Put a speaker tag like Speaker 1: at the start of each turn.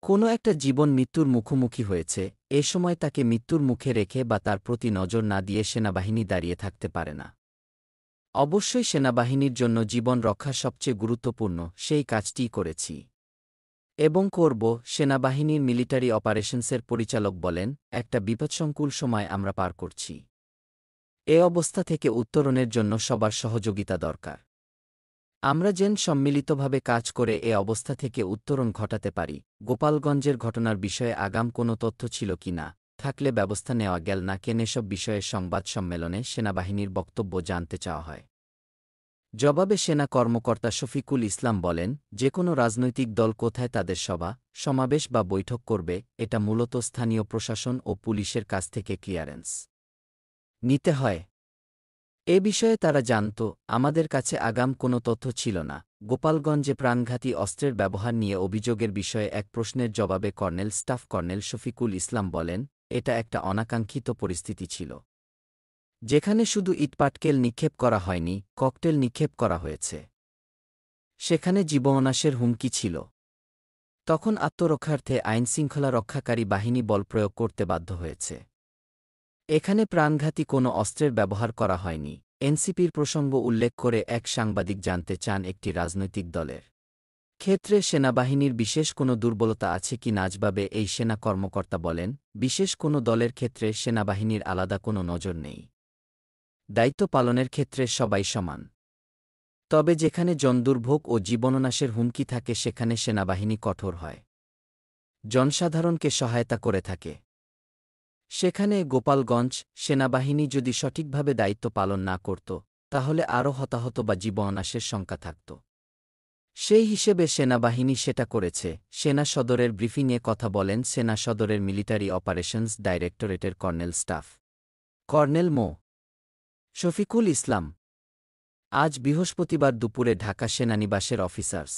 Speaker 1: কোনো একটা জীবন মৃত্যুর মুখোমুখি হয়েছে, এ সময় তাকে মৃত্যুর মুখে রেখে বা তার প্রতি নজর না দিয়ে সেনাবাহিনী দাঁড়িয়ে থাকতে পারে না। অবশ্যই সেনাবাহিনীর জন্য জীবন রক্ষা সবচেয়ে গুরুত্বপূর্ণ, সেই কাজটিই করেছি এবং করব। সেনাবাহিনীর মিলিটারি অপারেশনসের পরিচালক বলেন, একটা বিপদসংকুল সময় আমরা পার করছি। এ অবস্থা থেকে উত্তরণের জন্য সবার সহযোগিতা দরকার। আমরা যেন সম্মিলিতভাবে কাজ করে এ অবস্থা থেকে উত্তরণ ঘটাতে পারি। গোপালগঞ্জের ঘটনার বিষয়ে আগাম কোনো তথ্য ছিল কি না, থাকলে ব্যবস্থা নেওয়া গেল না কেন, এসব বিষয়ে সংবাদ সম্মেলনে সেনাবাহিনীর বক্তব্য জানতে চাওয়া হয়। জবাবে সেনা কর্মকর্তা শফিকুল ইসলাম বলেন, যে কোনো রাজনৈতিক দল কোথায় তাদের সভা, সমাবেশ বা বৈঠক করবে, এটা মূলত স্থানীয় প্রশাসন ও পুলিশের কাছ থেকে ক্লিয়ারেন্স নিতে হয়। এ বিষয়ে তারা জানত, আমাদের কাছে আগাম কোনো তথ্য ছিল না। গোপালগঞ্জে প্রাণঘাতী অস্ত্রের ব্যবহার নিয়ে অভিযোগের বিষয়ে এক প্রশ্নের জবাবে colonel staff colonel Shafiqul Islam বলেন, এটা একটা অনাকাঙ্ক্ষিত পরিস্থিতি ছিল, যেখানে শুধু ইটপাটকেল নিক্ষেপ করা হয়নি, ককটেল নিক্ষেপ করা হয়েছে। সেখানে জীবনাশের হুমকি ছিল। তখন আত্মরক্ষার্থে আইনশৃঙ্খলা রক্ষাকারী বাহিনী বল প্রয়োগ করতে বাধ্য হয়েছে। এখানে প্রাণঘাতী কোনো অস্ত্রের ব্যবহার করা হয়নি। এনসিপির প্রসঙ্গ উল্লেখ করে এক সাংবাদিক জানতে চান, একটি রাজনৈতিক দলের ক্ষেত্রে সেনাবাহিনীর বিশেষ কোনো দুর্বলতা আছে কি না। জবাবে এই সেনা কর্মকর্তা বলেন, বিশেষ কোনো দলের ক্ষেত্রে সেনাবাহিনীর আলাদা কোনো নজর নেই। দায়িত্ব পালনের ক্ষেত্রে সবাই সমান। তবে যেখানে জনদুর্ভোগ ও জীবননাশের হুমকি থাকে সেখানে সেনাবাহিনী কঠোর হয়, জনসাধারণকে সহায়তা করে থাকে। সেখানে গোপালগঞ্জ সেনাবাহিনী যদি সঠিকভাবে দায়িত্ব পালন না করত, তাহলে আরও হতাহত বা জীবনাশের শঙ্কা থাকত। সেই হিসেবে সেনাবাহিনী সেটা করেছে। সেনা সদরের ব্রিফিংয়ে কথা বলেন সেনা সদরের মিলিটারি অপারেশনস ডাইরেক্টরেটের কর্নেল স্টাফ কর্নেল মো. শফিকুল ইসলাম। আজ বৃহস্পতিবার দুপুরে ঢাকা সেনানিবাসের অফিসার্স